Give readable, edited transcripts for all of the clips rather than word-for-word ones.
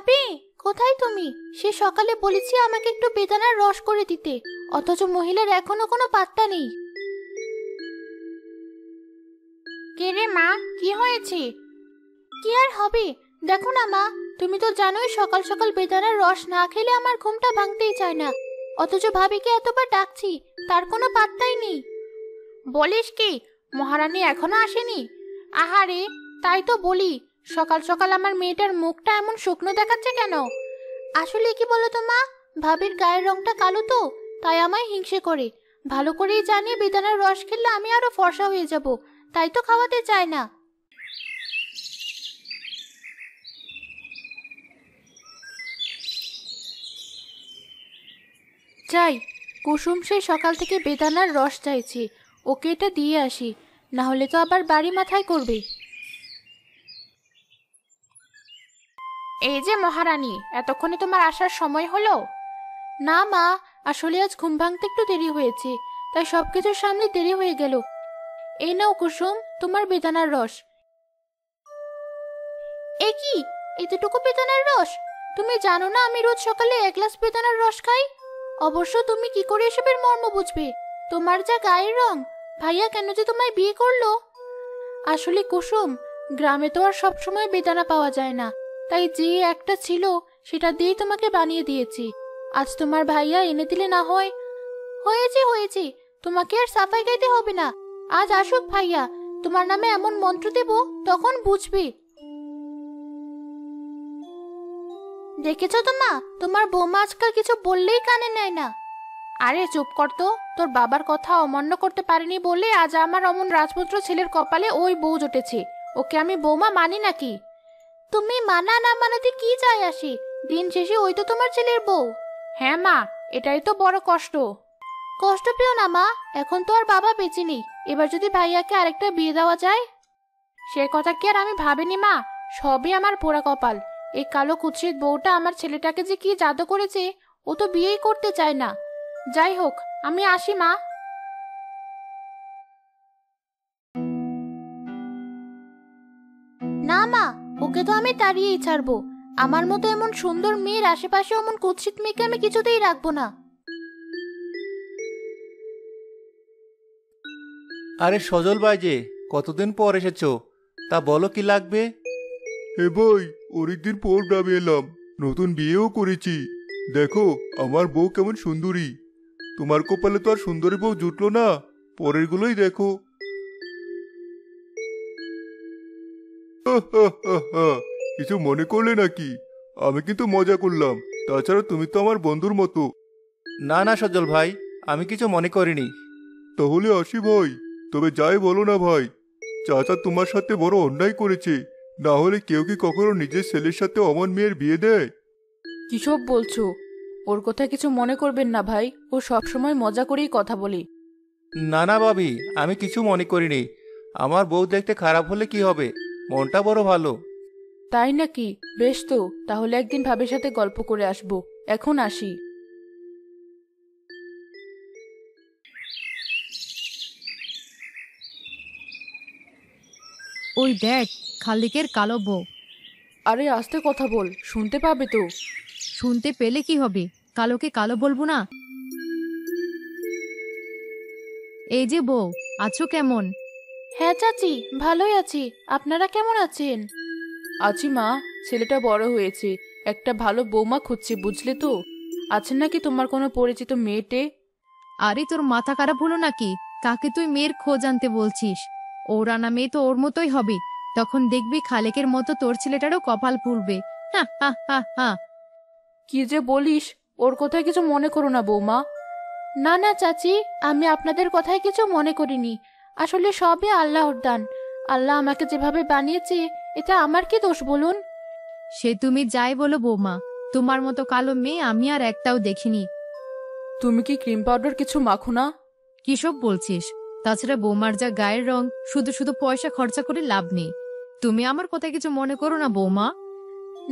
ভাবি, কোথায় তুমি? সে সকালে বলেছি আমাকে একটু বেদানার রস করে দিতে, অথচ মহিলার এখনো কোনো পাত্তা নেই। কে রে মা, কি হয়েছে? কি আর হবে, দেখো না মা, তুমি তো জানোই সকাল সকাল বেদানার রস না খেলে আমার ঘুমটা ভাঙতেই চায় না। অথচ ভাবিকে এতবার ডাকছি, তার কোনো পাত্তাই নেই। বলিস কি, মহারানী এখনো আসেনি? আহারে, তাই তো বলি, সকাল সকাল আমার মেয়েটার মুখটা এমন শুকনো দেখাচ্ছে কেন? আসলে কি বলো তো মা, ভাবির গায়ের রংটা কালো তো, তাই আমায় হিংসে করে। ভালো করেই জানি বেদানার রস খেলে আমি আরো ফর্সা হয়ে যাব, তাই তো খাওয়াতে চায় না। যাই, কুসুম সেই সকাল থেকে বেদানার রস চাইছে, ওকে এটা দিয়ে আসি, না হলে তো আবার বাড়ি মাথায় করবে। এই যে মহারানী, এতক্ষণে তোমার আসার সময় হলো? না মা, আসলে আজ ঘুম ভাঙতে একটু দেরি হয়েছে, তাই সবকিছুর সামনে দেরি হয়ে গেল। এই নাও কুসুম, তোমার বেদানার রস। এ কি, এতটুকু বেদানার রস? তুমি জানো না আমি রোজ সকালে 1 গ্লাস বেদানার রস খাই? অবশ্য তুমি কি করে এসবের মর্ম বুঝবে? তোমার যা গায়ের রং, ভাইয়া কেন যে তোমায় বিয়ে করলো? আসলে কুসুম, গ্রামে তো আর সবসময় বেদানা পাওয়া যায় না, তাই যে একটা ছিল সেটা দিয়েই তোমাকে বানিয়ে দিয়েছি। আজ তোমার ভাইয়া এনে দিলে না হয়। হয়েছে হয়েছে, তোমাকে আর সাফাই গাইতে হবে না। আজ আসুক ভাইয়া, তোমার নামে এমন মন্ত্র দেব, তখন বুঝবে। দেখেছো তো মা, তোমার বৌমা আজকাল কিছু বললেই কানে নেয় না। আরে চুপ কর তো, তোর বাবার কথা অমান্য করতে পারিনি বলে আজ আমার অমন রাজপুত্র ছেলের কপালে ওই বউ জুটেছে। ওকে আমি বৌমা মানি নাকি? তুমি মানা না মানাতে কি যায় আসে, দিন শেষে ওই তো তোমার ছেলের বউ। হ্যাঁ মা, এটাই তো বড় কষ্ট। কষ্ট পেও না মা, এখন তো আর বাবা বেঁচে নেই, এবার যদি ভাইয়াকে আরেকটা বিয়ে দেওয়া যায়। সে কথা কি আর আমি ভাবিনি মা, সবই আমার পোড়া কপাল। এই কালো কুৎসিত বউটা আমার ছেলেটাকে যে কি জাদু করেছে, ও তো বিয়েই করতে চায় না। যাই হোক, আমি আসি মা। না মা, ওকে তো আমি তাড়িয়েই ছাড়বো। আমার মতো এমন সুন্দর মেয়ের আশেপাশে এমন কুৎসিত মেয়েকে আমি কিছুতেই রাখবো না। আরে সজল ভাই যে, কতদিন পর এসেছো? তা বলো কি লাগবে? হে ভাই, অনেকদিন পর গ্রামে এলাম, নতুন বিয়েও করেছি। দেখো আমার বউ কেমন সুন্দরী। তোমার কপালে তো আর সুন্দরী বউ জুটলো না, পরের গুলোই দেখো। কিছু মনে করলে নাকি? আমি কিন্তু মজা করলাম, তাছাড়া তুমি তো আমার বন্ধুর মতো। না না সজল ভাই, আমি কিছু মনে করিনি। তাহলে আসি ভাই, তবে যাই বলো না ভাই, চাচা তোমার সাথে বড় অন্যায় করেছে। না হলে কেউ কি কখনো নিজের ছেলের সাথে অমন মেয়ের বিয়ে দেয়? কিসব বলছো? ওর কথা কিছু মনে করবেন না ভাই, ও সবসময় মজা করেই কথা বলে। না না ভাবি, আমি কিছু মনে করিনি। আমার বউ দেখতে খারাপ হলে কি হবে, মনটা বড় ভালো। তাই নাকি? বেশ তো, তাহলে একদিন ভাবির সাথে গল্প করে আসবো। এখন আসি। ওই দেখ, খালিকের কালো বউ। আরে আস্তে কথা বল, শুনতে পাবে তো। শুনতে পেলে কি হবে, কালোকে কালো বলবো না? এই যে বউ, আছো কেমন? হ্যাঁ চাচি, ভালোই আছি। আপনারা কেমন আছেন? আছি মা, ছেলেটা বড় হয়েছে, একটা ভালো বৌমা খুঁজছি, বুঝলে তো। আছে নাকি তোমার কোনো পরিচিত মেয়েটে? আরে তোর মাথা খারাপ হলো নাকি? কাকে তুই মেয়ের খোঁজ আনতে বলছিস? ওর আনা মেয়ে তো ওর মতোই হবে, তখন দেখবি খালেকের মতো তোর ছেলেটারও কপাল পুড়বে। হা হা হা হা। কি যে বলিস, ওর কথায় কিছু মনে করো না বৌমা। না না চাচি, আমি আপনাদের কথায় কিছু মনে করিনি। আসলে সবই আল্লাহর দান। আল্লাহ আমাকে যেভাবে বানিয়েছে, এটা আমার কি দোষ বলুন? সে তুমি যাই বলো বৌমা, তোমার মতো কালো মেয়ে আমি আর একটাও দেখিনি। তুমি কি ক্রিম পাউডার কিছু মাখো না? কিসব বলছিস? তাছাড়া বৌমার যা গায়ের রং, শুধু শুধু পয়সা খরচা করে লাভ নেই। তুমি আমার কথা কিছু মনে করো না বৌমা।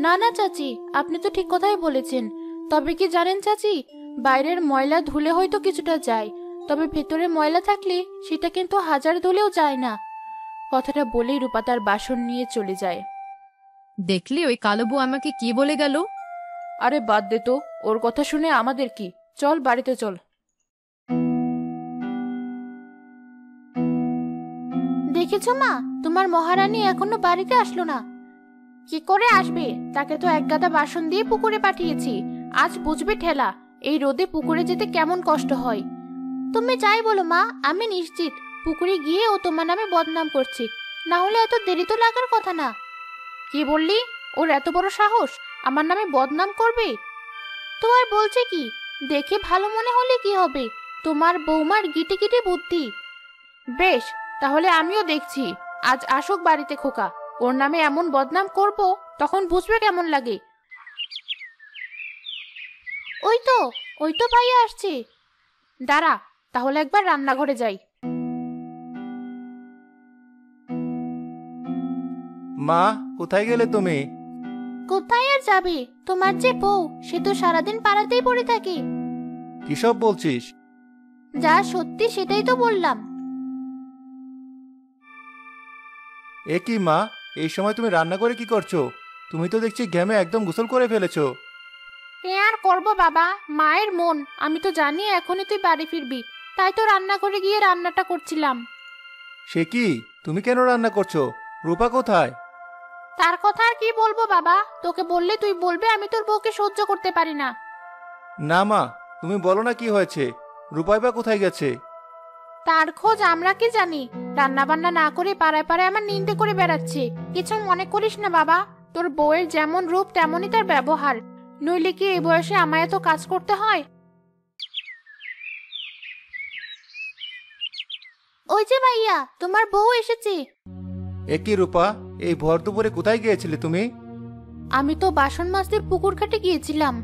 না না চাচি, আপনি তো ঠিক কথাই বলেছেন। তবে কি জানেন চাচি, বাইরের ময়লা ধুলে হয়তো কিছুটা যায়, তবে ভেতরে ময়লা থাকলে সেটা কিন্তু হাজার ধুলেও যায় না। কথাটা বলেই রূপা তার বাসন নিয়ে চলে যায়। দেখলি ওই কালো বউ আমাকে কি বলে গেল? আরে বাদ দে তো, ওর কথা শুনে আমাদের কি, চল বাড়িতে চল। দেখেছো মা, তোমার মহারানী এখনো বাড়িতে আসলো না। কি করে আসবে? তাকে তো এক গাদা বাসন দিয়ে পুকুরে পাঠিয়েছি, আজ বুঝবে ঠেলা। এই রোদে পুকুরে যেতে কেমন কষ্ট হয়। তুমি যাই বলো মা, আমি নিশ্চিত পুকুরে গিয়ে ও তোমার নামে বদনাম করছে, না হলে এত দেরি তো লাগার কথা না। কি বললি? ওর এত বড় সাহস আমার নামে বদনাম করবে? তো আর বলছে কি? দেখে ভালো মনে হলে কি হবে, তোমার বৌমার গিটে গিটে বুদ্ধি। বেশ, তাহলে আমিও দেখছি। আজ আসুক বাড়িতে খোকা, ওর নামে এমন বদনাম করব, তখন বুঝবে কেমন লাগে। ওই তো ভাইয়া আসছে। দাঁড়া, তাহলে একবার রান্নাঘরে যাই। মা, কোথায় গেলে তুমি? কোথায় আর যাবে? তোমার যে বউ, সে তো সারাদিন পাড়াতেই পড়ে থাকে। কিসব বলছিস? যা সত্যি সেটাই তো বললাম। এ কি মা, এই সময় তুমি রান্না করে কি করছো? তুমি তো দেখছি ঘেমে একদম গোসল করে ফেলেছো। এ আর করবো বাবা, মায়ের মন। আমি তো জানি এখনই তুই বাড়ি ফিরবি, তাই তো রান্না করে গিয়ে রান্নাটা করছিলাম। সে কি, তুমি কেন রান্না করছো? রূপা কোথায়? তার কথা আর কি বলবো বাবা, তোকে বললে তুই বলবে আমি তোর বউকে সহ্য করতে পারি না। না মা, তুমি বলো না কি হয়েছে। রূপাই বা কোথায় গেছে? তার খোঁজ আমরা কি জানি? রান্না বান্না না করে পাড়ায় পাড়ায় আমার নিন্দে করে বেড়াচ্ছে। কিছু মনে করিস না বাবা, তোর বউয়ের যেমন রূপ তেমনই তার ব্যবহার, নইলে কি এই বয়সে আমায় এত কাজ করতে হয়? ওই যে ভাইয়া, তোমার বউ এসেছে। এ কি রূপা, এই ভর দুপুরে কোথায় গিয়েছিলে তুমি? আমি তো বাসন মাজতে পুকুর ঘাটে গিয়েছিলাম।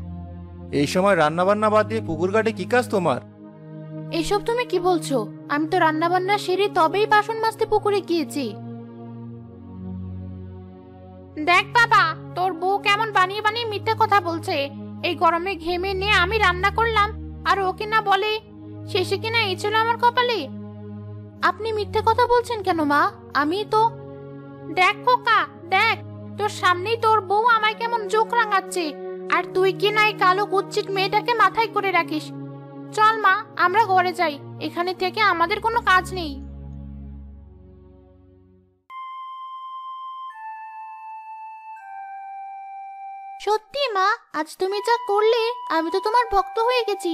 এই সময় রান্না বান্না বাদ দিয়ে পুকুর ঘাটে কি কাজ তোমার? এসব তুমি কি বলছো? আমি তো রান্না বান্না সেরে তবেই বাসন মাজতে পুকুরে গিয়েছি। দেখ বাবা, তোর বউ কেমন বানিয়ে বানিয়ে মিথ্যে কথা বলছে। এই গরমে ঘেমে নিয়ে আমি রান্না করলাম, আর ও কিনা বলে শেষে কিনা এই ছিল আমার কপালে। আপনি মিথ্যে কথা বলছেন কেন মা? আমি তো দেখ খোকা, দেখ তোর সামনেই তোর বউ আমায় কেমন চোখ রাঙাচ্ছে, আর তুই কিনা এই কালো কুচ্ছিত মেয়েটাকে মাথায় করে রাখিস। চল মা, আমরা ঘরে যাই, এখানে থেকে আমাদের কোনো কাজ নেই। সত্যি মা, আজ তুমি যা করলে, আমি তো তোমার ভক্ত হয়ে গেছি।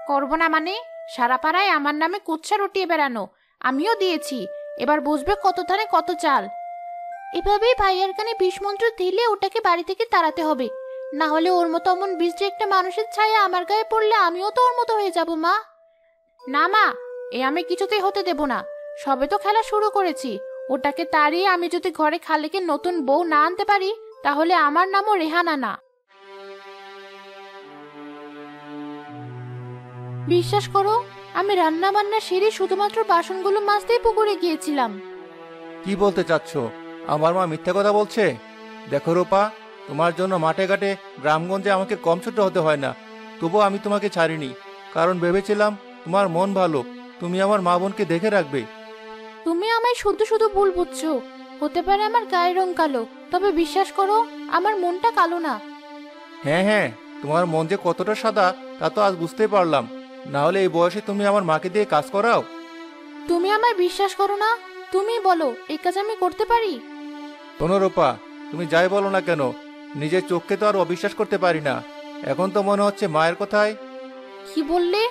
করবো না মানে? সারা পাড়ায় আমার নামে কুৎসা রটিয়ে বেড়ানো, আমিও দিয়েছি। এবার বুঝবে কত ধানে কত চাল। এভাবেই ভাইয়ার কানে বিষ মন্ত্র দিলে ওটাকে বাড়ি থেকে তাড়াতে হবে, না হলে ওর মতো অমন বীজ একটা মানুষের ছায়া আমার গায়ে পড়লে আমিও তো ওর মতো হয়ে যাব মা। না মা, এ আমি কিছুতেই হতে দেব না। সবে তো খেলা শুরু করেছি, ওটাকে তাড়িয়ে আমি যদি ঘরে খালেকে নতুন বউ না আনতে পারি, তাহলে আমার নামও রেহানা না। বিশ্বাস করো, আমি রান্না বান্না সেরে শুধুমাত্র বাসনগুলো মাজতেই পুকুরে গিয়েছিলাম। কি বলতে চাচ্ছ? আমার মা মিথ্যা কথা বলছে? দেখো রূপা, তোমার জন্য মাঠে ঘাটে গ্রামগঞ্জে আমাকে কম ছোট হতে হয় না, তবুও আমি তোমাকে ছাড়িনি, কারণ ভেবেছিলাম তোমার মন ভালো, তুমি আমার মা বোনকে দেখে রাখবে। তুমি আমায় শুধু শুধু ভুল বুঝছো। হতে পারে আমার গায়ের রং কালো, তবে বিশ্বাস করো আমার মনটা কালো না। হ্যাঁ হ্যাঁ, তোমার মন যে কতটা সাদা তা তো আজ বুঝতেই পারলাম। না হলে এই বয়সে তুমি আমার মাকে দিয়ে কাজ করাও? তুমি আমায় বিশ্বাস করো না? তুমি বলো এই কাজ আমি করতে পারি? শোনো রূপা, তুমি যাই বলো না কেন, নিজের চোখকে তো আর অবিশ্বাস করতে পারি না। এখন তো মনে হচ্ছে মায়ের কথায়। কি বললে?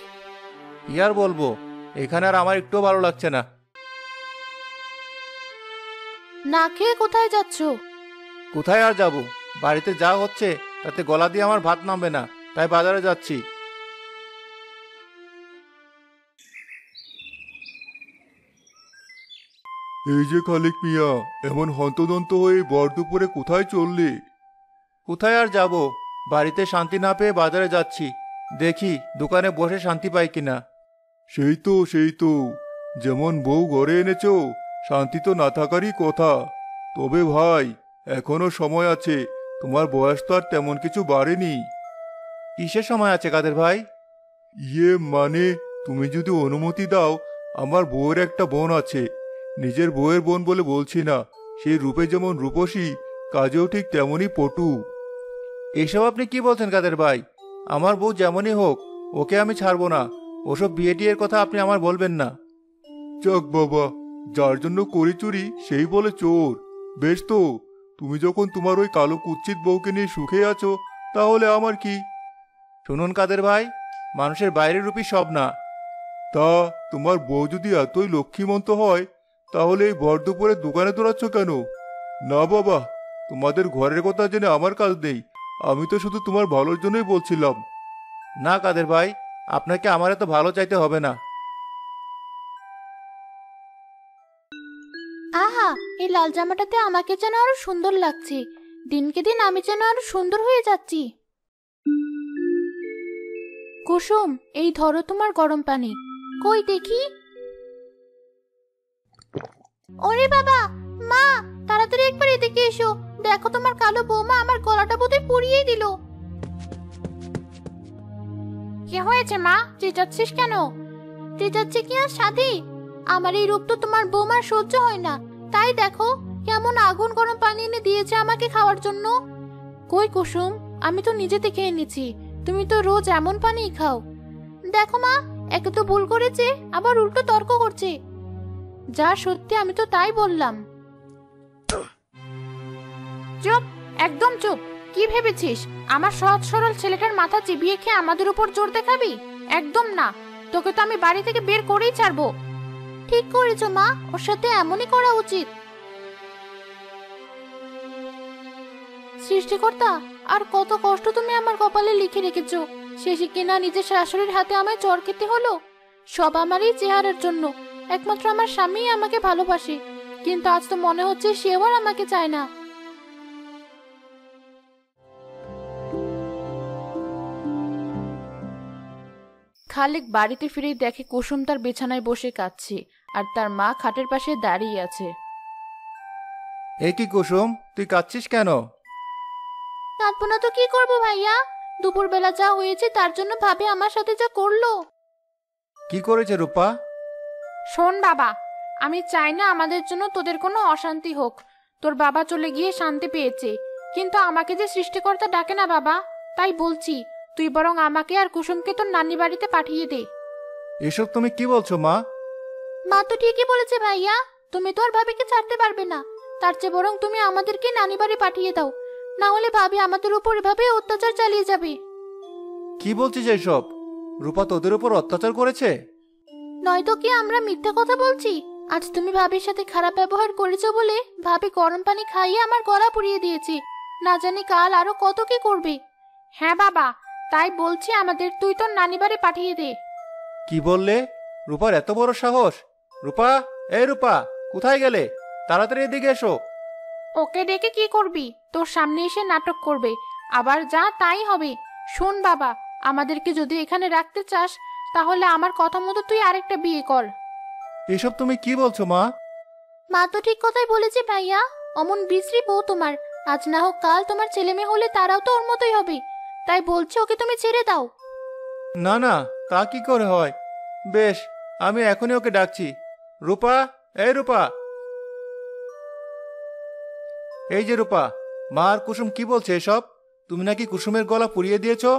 কি আর বলবো, এখানে আর আমার একটুও ভালো লাগছে না। না খেয়ে কোথায় যাচ্ছ? কোথায় আর যাব, বাড়িতে যা হচ্ছে তাতে গলা দিয়ে আমার ভাত নামবে না, তাই বাজারে যাচ্ছি। এই যে খালিক মিয়া, এমন হন্তদন্ত হয়ে ভর দুপুরে কোথায় চললে? কোথায় আর যাব, বাড়িতে শান্তি না পেয়ে বাজারে যাচ্ছি, দেখি দোকানে বসে শান্তি পাই কিনা। সেই তো, যেমন বউ ঘরে এনেছো, শান্তি তো না থাকারই কথা। তবে ভাই, এখনো সময় আছে, তোমার বয়স তো আর তেমন কিছু বাড়েনি। কিসের সময় আছে কাদের ভাই? ইয়ে মানে, তুমি যদি অনুমতি দাও, আমার বউয়ের একটা বোন আছে। নিজের বউয়ের বোন বলে বলছি না, সেই রূপে যেমন রূপসী, কাজেও ঠিক তেমনই পটু। এসব আপনি কি বলছেন কাদের ভাই? আমার বউ যেমনই হোক, ওকে আমি ছাড়বো না। ওসব বিয়ে টিয়ের কথা আপনি আমার বলবেন না। যাক বাবা, যার জন্য করি চুরি সেই বলে চোর। বেশ তো, তুমি যখন তোমার ওই কালো কুৎসিত বউকে নিয়ে সুখে আছো, তাহলে আমার কি? শুনুন কাদের ভাই, মানুষের বাইরের রূপই সব না। তা তোমার বউ যদি এতই লক্ষ্মীমন্ত হয়, তাহলে এই ভর দুপুরে দোকানে দৌড়াচ্ছ কেন? না বাবা, তোমাদের ঘরের কথা জেনে আমার কাজ নেই। আমি তো শুধু তোমার ভালোর জন্যই বলছিলাম। না কাদের ভাই, আপনাকে আমার এত ভালো চাইতে হবে না। আহা, এই লাল জামাটাতে আমাকে যেন আরো সুন্দর লাগছে। দিনকে দিন আমি যেন আরো সুন্দর হয়ে যাচ্ছি। কুসুম, এই ধরো তোমার গরম পানি। কই দেখি। ওরে বাবা, মা, তাড়াতাড়ি একবার এদিকে এসো। দেখো, তোমার কালো বৌমা আমার গলাটা বোধহয় পুড়িয়ে দিল। কি হয়েছে মা? চেঁচাচ্ছিস কেন? চেঁচাচ্ছে কি আর সাধি? আমার এই রূপ তো তোমার বৌমার সহ্য হয় না। তাই দেখো কেমন আগুন গরম পানি এনে দিয়েছে আমাকে খাওয়ার জন্য। কই কুসুম, আমি তো নিজে থেকে এনেছি। তুমি তো রোজ এমন পানি খাও। দেখো মা, একে তো ভুল করেছে, আবার উল্টো তর্ক করছে। যা সত্যি আমি তো তাই বললাম। চুপ, একদম চুপ। কি ভেবেছিস আমার সহজ সরল ছেলেটার মাথা চিবিয়ে খেয়ে আমাদের উপর জোর দেখাবি? একদম না, তোকে তো আমি বাড়ি থেকে বের করেই ছাড়বো। ঠিক করেছো মা, ওর সাথে এমনই করা উচিত। সৃষ্টিকর্তা, আর কত কষ্ট তুমি আমার কপালে লিখে রেখেছো। শেষে কিনা নিজের শাশুড়ির হাতে আমায় চর খেতে হলো। সব আমারই চেহারার জন্য। একমাত্র আমার স্বামীই আমাকে ভালোবাসে, কিন্তু আজ তো মনে হচ্ছে সেও আর আমাকে চায় না। খালেক বাড়িতে ফিরে দেখে কুসুম তার বিছানায় বসে কাঁদছে, আর তার মা খাটের পাশে দাঁড়িয়ে আছে। এ কি কুসুম, তুই কাঁদছিস কেন? কাঁদবো না তো কি করবো ভাইয়া? দুপুরবেলা যা হয়েছে তার জন্য ভাবে আমার সাথে যা করলো। কি করেছে রূপা? শোন বাবা, আমি চাই না আমাদের জন্য তোদের কোনো অশান্তি হোক। তোর বাবা চলে গিয়ে শান্তি পেয়েছে, কিন্তু আমাকে যে সৃষ্টিকর্তা ডাকে না বাবা। তাই বলছি, তুই বরং আমাকে আর কুসুমকে তোর নানি বাড়িতে পাঠিয়ে দে। এসব তুমি কি বলছো মা? মা তো ঠিকই বলেছে ভাইয়া। তুমি তো আর ভাবিকে ছাড়তে পারবে না। তার চেয়ে বরং তুমি আমাদেরকে নানি বাড়ি পাঠিয়ে দাও, না হলে ভাবি আমাদের উপর এভাবে অত্যাচার চালিয়ে যাবে। কি বলছিস এসব? রূপা তোদের উপর অত্যাচার করেছে? নয়তো কি আমরা মিথ্যা কথা বলছি? আজ তুমি ভাবির সাথে খারাপ ব্যবহার করেছো বলে ভাবি গরম পানি খাইয়ে আমার গলা পুড়িয়ে দিয়েছে। না জানি কাল আরো কত কি করবে। হ্যাঁ বাবা, তাই বলছি আমাদের তুই তোর নানি বাড়ি পাঠিয়ে দে। কি বললে? রূপার এত বড় সাহস! রূপা, এই রূপা, কোথায় গেলে? তাড়াতাড়ি এদিকে এসো। ওকে ডেকে কি করবি? তোর সামনে এসে নাটক করবে, আবার যা তাই হবে। শোন বাবা, আমাদেরকে যদি এখানে রাখতে চাস, তাহলে আমার কথা মতো তুই আরেকটা বিয়ে কর। এসব তুমি কি বলছো মা? মা তো ঠিক কথাই বলেছে ভাইয়া। অমন বিশ্রী বউ তোমার, আজ না হোক কাল তোমার ছেলে মেয়ে হলে তারাও তো ওর মতোই হবে। তাই বলছি ওকে তুমি ছেড়ে দাও। না না, তা কি করে হয়? বেশ, আমি এখনই ওকে ডাকছি। রূপা, এই রূপা। এই যে রূপা, মা আর কুসুম কি বলছে এসব? তুমি নাকি কুসুমের গলা পুড়িয়ে দিয়েছো?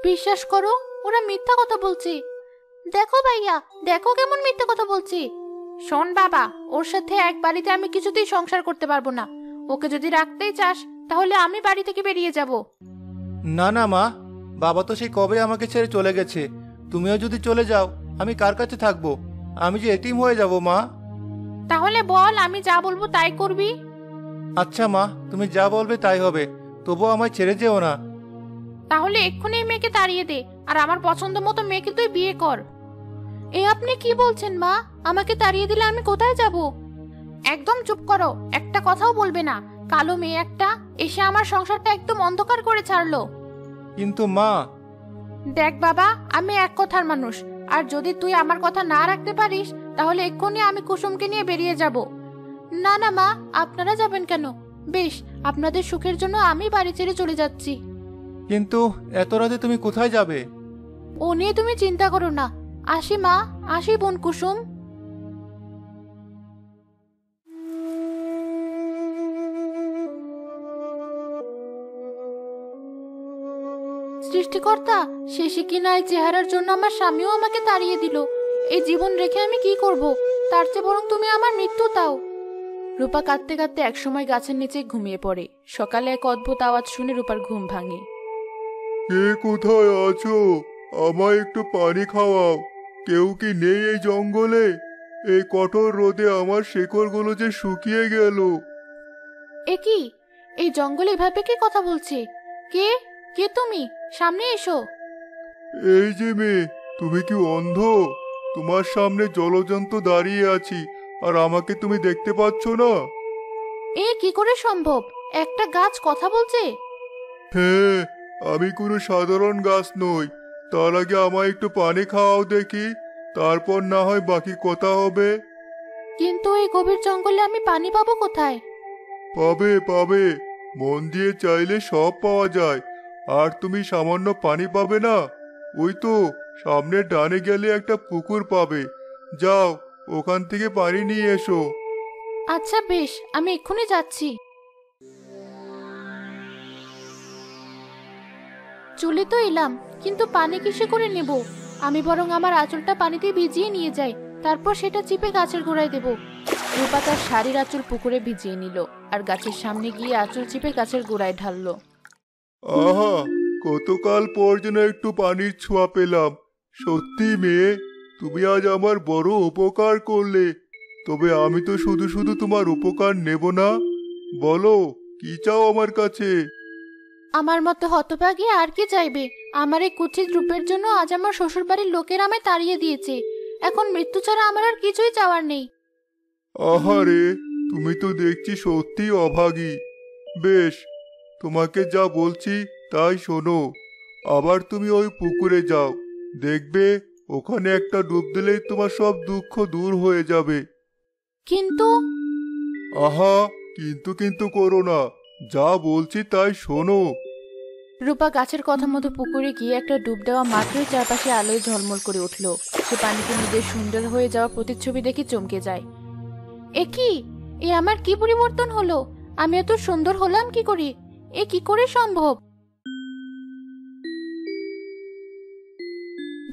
বিশ্বাস করো, ওরা মিথ্যা কথা বলছে। দেখো ভাইয়া, দেখো কেমন মিথ্যা কথা বলছে। শোন বাবা, ওর সাথে এক বাড়িতে আমি কিছুতেই সংসার করতে পারবো না। ওকে যদি রাখতেই চাস, তাহলে আমি বাড়ি থেকে বেরিয়ে যাব। না না মা, বাবা তো সেই কবে আমাকে ছেড়ে চলে গেছে। তুমিও যদি চলে যাও, আমি কার কাছে থাকবো? আমি যে এতিম হয়ে যাব মা। তাহলে বল, আমি যা বলবো তাই করবি। আচ্ছা মা, তুমি যা বলবে তাই হবে, তবুও আমায় ছেড়ে যেও না। তাহলে এক্ষুনি এই মেয়েকে তাড়িয়ে দে, আর আমার পছন্দ মতো মেয়েকে তুই বিয়ে কর। এ আপনি কি বলছেন মা? আমাকে তাড়িয়ে দিলে আমি কোথায় যাব? একদম চুপ করো, একটা কথাও বলবে না। কালো মেয়ে একটা এসে আমার সংসারটা একদম অন্ধকার করে ছাড়লো। কিন্তু মা। দেখ বাবা, আমি এক কথার মানুষ, আর যদি তুই আমার কথা না রাখতে পারিস, তাহলে এক্ষুনি আমি কুসুমকে নিয়ে বেরিয়ে যাব। না না মা, আপনারা যাবেন কেন? বেশ, আপনাদের সুখের জন্য আমি বাড়ি ছেড়ে চলে যাচ্ছি। কিন্তু এত রাতে তুমি কোথায় যাবে? ও নিয়ে তুমি চিন্তা করো না। আসি মা, আসি বোন কুসুম। সৃষ্টিকর্তা, শেষে কিনা এই চেহারার জন্য আমার স্বামীও আমাকে তাড়িয়ে দিল। এই জীবন রেখে আমি কি করব? তার চেয়ে বরং তুমি আমার মৃত্যু দাও। রূপা কাঁদতে কাঁদতে একসময় গাছের নিচে ঘুমিয়ে পড়ে। সকালে এক অদ্ভুত আওয়াজ শুনে রূপার ঘুম ভাঙে। কে কোথায় আছো? আমায় একটু পানি খাওয়াও। কেউ কি নেই এই জঙ্গলে? এই কঠোর রোদে আমার শেকড়গুলো যে শুকিয়ে গেল। এ কি? এই জঙ্গলে এভাবে কে কথা বলছে? কে কে তুমি? সামনে এসো। এই যে মেয়ে, তুমি কি অন্ধ? তোমার সামনে জলজন্তু দাঁড়িয়ে আছি, আর আমাকে তুমি দেখতে পাচ্ছ না? এ কি করে সম্ভব? একটা গাছ কথা বলছে? হ্যাঁ, আমি কোনো সাধারণ গাছ নই। তার আগে আমায় একটু পানি খাওয়াও দেখি, তারপর না হয় বাকি কথা হবে। কিন্তু এই গভীর জঙ্গলে আমি পানি পাবো কোথায়? পাবে পাবে, মন দিয়ে চাইলে সব পাওয়া যায়। আর তুমি সামান্য পানি পাবে না? ওই তো সামনের ডানে গেলে একটা পুকুর পাবে। যাও, ওখান থেকে পানি নিয়ে এসো। আচ্ছা বেশ, আমি এক্ষুনি যাচ্ছি। চলে তো এলাম, কিন্তু পানি কিসে করে নেব? আমি বরং আমার আঁচলটা পানিতে ভিজিয়ে নিয়ে যাই, তারপর সেটা চিপে গাছের গোড়ায় দেব। রূপা তার শাড়ির আঁচল পুকুরে ভিজিয়ে নিল আর গাছের সামনে গিয়ে আঁচল চিপে গাছের গোড়ায় ঢাললো। আহা, কতকাল পর যেন একটু পানির ছোঁয়া পেলাম। সত্যি মেয়ে, তুমি আজ আমার বড় উপকার করলে। তবে আমি তো শুধু শুধু তোমার উপকার নেব না। বলো, কি চাও আমার কাছে? আমার মতো হতভাগী আর কি চাইবে? আমার এই কুৎসিত রূপের জন্য আজ আমার শ্বশুরবাড়ির লোকেরা আমায় তাড়িয়ে দিয়েছে। এখন মৃত্যু ছাড়া আমার আর কিছুই চাওয়ার নেই। আহারে, তুমি তো দেখছি সত্যিই অভাগী। বেশ, তোমাকে যা বলছি তাই শোনো। আবার তুমি ওই পুকুরে যাও, দেখবে ওখানে একটা ডুব দিলেই তোমার সব দুঃখ দূর হয়ে যাবে। কিন্তু আহা, কিন্তু কিন্তু করো না, যা বলছি তাই শোনো। রূপা গাছের কথা মতো পুকুরে গিয়ে একটা ডুব দেওয়া মাত্রই চারপাশে আলোয় ঝলমল করে উঠল। সে পানিতে নিজের সুন্দর হয়ে যাওয়া প্রতিচ্ছবি দেখে চমকে যায়। এ কি? এ আমার কি পরিবর্তন হলো? আমি এত সুন্দর হলাম কি করে? এ কি করে সম্ভব?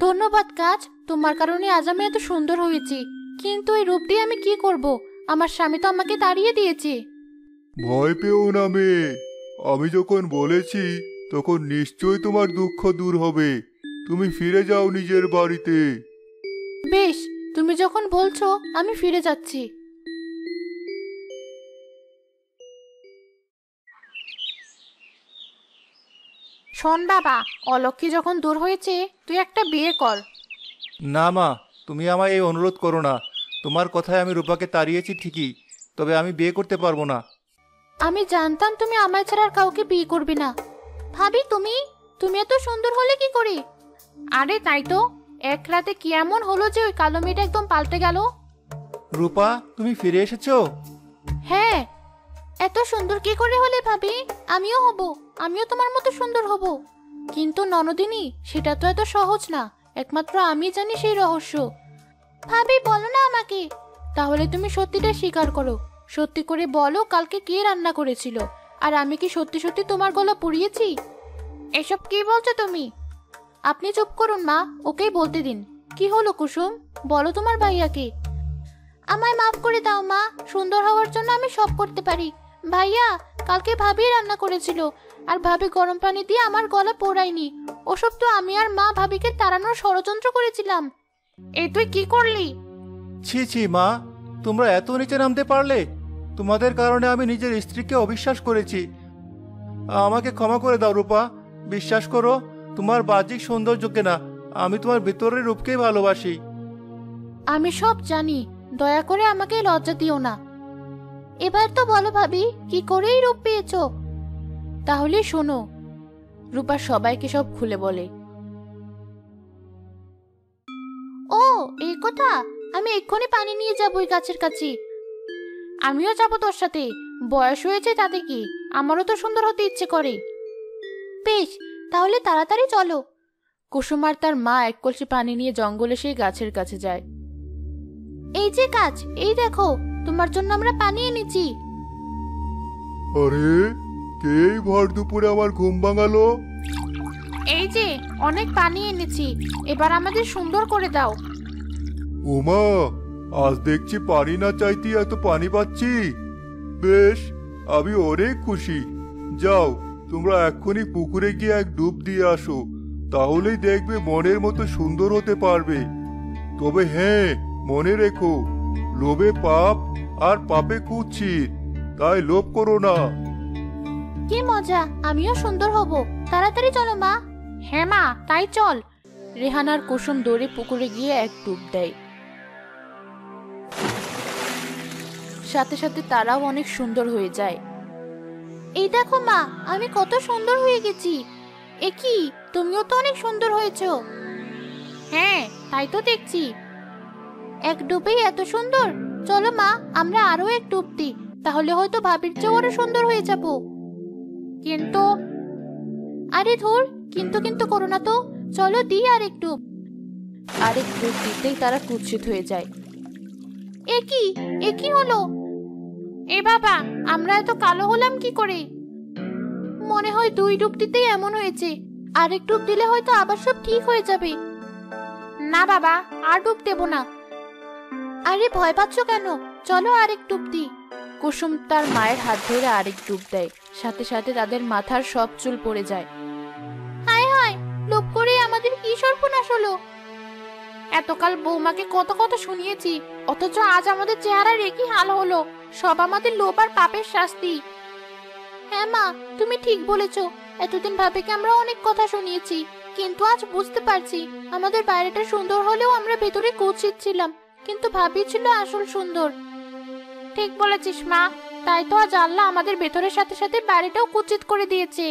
ধন্যবাদ গাছ, তোমার কারণে আজ আমি এত সুন্দর হয়েছি। কিন্তু এই রূপ দিয়ে আমি কি করব? আমার স্বামী তো আমাকে তাড়িয়ে দিয়েছে। ভয় পেও না মেয়ে, আমি যখন বলেছি তখন নিশ্চয়ই তোমার দুঃখ দূর হবে। তুমি ফিরে যাও নিজের বাড়িতে। বেশ, তুমি যখন বলছো আমি ফিরে যাচ্ছি। শোন বাবা, অলক্ষ্মী যখন দূর হয়েছে তুই একটা বিয়ে কর। না মা, তুমি আমায় এই অনুরোধ করো না। তোমার কথায় আমি রূপাকে তাড়িয়েছি ঠিকই, তবে আমি বিয়ে করতে পারবো না। আমি জানতাম তুমি আমায় ছাড়া আর কাউকে বিয়ে করবে না। ভাবি, তুমি তুমি এত সুন্দর হলে কি করে? আরে তাই তো, এক রাতে কি এমন হলো যে ওই কালো মেয়েটা একদম পাল্টে গেল? রূপা, তুমি ফিরে এসেছো? হ্যাঁ, এত সুন্দর কি করে হলে ভাবি? আমিও হব, আমিও তোমার মতো সুন্দর হব। কিন্তু ননদিনী, সেটা তো এত সহজ না। একমাত্র আমি জানি সেই রহস্য। ভাবি, বলো না আমাকে। তাহলে তুমি সত্যিটা স্বীকার করো। সত্যি করে বলো, কালকে কে রান্না করেছিল? আর আমি কি সত্যি সত্যি তোমার গলা পুড়িয়েছি? এসব কি বলছো তুমি? আপনি চুপ করুন মা, ওকেই বলতে দিন। কি হলো কুসুম, বলো তোমার ভাইয়াকে। আমায় মাফ করে দাও মা, সুন্দর হওয়ার জন্য আমি সব করতে পারি। ভাইয়া, কালকে ভাবি রান্না করেছিল, আর ভাবি গরম পানি দিয়ে আমার গলা পোড়ায়নি। ওসব তো আমি আর মা ভাবিকে তাড়ানোর ষড়যন্ত্র করেছিলাম। এই তুই কি করলি? ছি ছি মা, তোমরা এত নিচে নামতে পারলে? তোমাদের কারণে আমি নিজের স্ত্রীকে অবিশ্বাস করেছি। আমাকে ক্ষমা করে দাও রূপা। বিশ্বাস করো, তোমার বাহ্যিক সৌন্দর্যকে না, আমি তোমার ভেতরের রূপকেই ভালোবাসি। আমি সব জানি, দয়া করে আমাকে লজ্জা দিও না। এবার তো বলো ভাবি, কি করেই রূপ পেয়েছো? তাহলে শোনো। রূপা সবাইকে সব খুলে বলে। ও, এই কথা? আমি এক্ষুনি পানি নিয়ে যাবো ওই গাছের কাছে। আমিও যাবো তোর সাথে। বয়স হয়েছে তাতে কি, আমারও তো সুন্দর হতে ইচ্ছে করে। বেশ, তাহলে তাড়াতাড়ি চলো। কুসুম আর তার মা এক কলসি পানি নিয়ে জঙ্গলে সেই গাছের কাছে যায়। এই যে গাছ, এই দেখো, তোমার জন্য আমরা পানি এনেছি। আরে, কে ভর দুপুরে আমার ঘুম ভাঙালো? এই যে অনেক পানি এনেছি, এবার আমাদের সুন্দর করে দাও। ওমা, আজ দেখছি পানি না চাইতে এত পানি পাচ্ছি। বেশ, আমি অনেক খুশি। যাও, তোমরা এক্ষুনি পুকুরে গিয়ে এক ডুব দিয়ে আসো, তাহলেই দেখবে মনের মতো সুন্দর হতে পারবে। তবে হ্যাঁ, মনে রেখো, লোভে পাপ আর পাপে কুৎসিত, তাই লোভ করো না। কি মজা, আমিও সুন্দর হব। তাড়াতাড়ি চলো মা। হ্যাঁ মা, তাই চল। রেহান আর কুসুম দৌড়ে পুকুরে গিয়ে এক ডুব দেয়। সাথে সাথে তারাও অনেক সুন্দর হয়ে যায়। এই দেখো মা, আমি কত সুন্দর হয়ে গেছি। এ কি, তুমিও তো অনেক সুন্দর হয়েছো। হ্যাঁ, তাই তো দেখছি। এক ডুবেই এত সুন্দর। চলো মা, আমরা আরো এক ডুব দিই, তাহলে হয়তো ভাবির চেয়েও আরো সুন্দর হয়ে যাব। কিন্তু আরে ধুর, কিন্তু কিন্তু করো না তো, চলো দিই আরেক ডুব। আরেক ডুব দিতেই তারা কুৎসিত হয়ে যায়। এ কি হলো? এ বাবা, আমরা এত কালো হলাম কি করে? মনে হয় দুই ডুব দিতেই এমন হয়েছে, আরেক ডুব দিলে হয়তো আবার সব ঠিক হয়ে যাবে। না বাবা, আর ডুব দেব না। আরে ভয় পাচ্ছ কেন? চলো আরেক ডুব দিই। কুসুম তার মায়ের হাত ধরে আরেক ডুব দেয়, সাথে সাথে তাদের মাথার সব চুল পড়ে যায়। হায় হায়, লোভ করে আমাদের কি সর্বনাশ হলো। এতকাল বৌমাকে কত কথা শুনিয়েছি, অথচ আজ আমাদের চেহারার একই হাল হলো। সব আমাদের লোভ আর পাপের শাস্তি। হ্যাঁ মা, তুমি ঠিক বলেছ। এতদিন ভাবিকে আমরা অনেক কথা শুনিয়েছি, কিন্তু আজ বুঝতে পারছি আমাদের বাইরেটা সুন্দর হলেও আমরা ভেতরে কুৎসিত ছিলাম, কিন্তু ভাবি ছিল আসল সুন্দর। ঠিক বলেছিস মা, তাই তো আজ আল্লাহ আমাদের ভেতরের সাথে সাথে বাইরেটাও কুৎসিত করে দিয়েছে।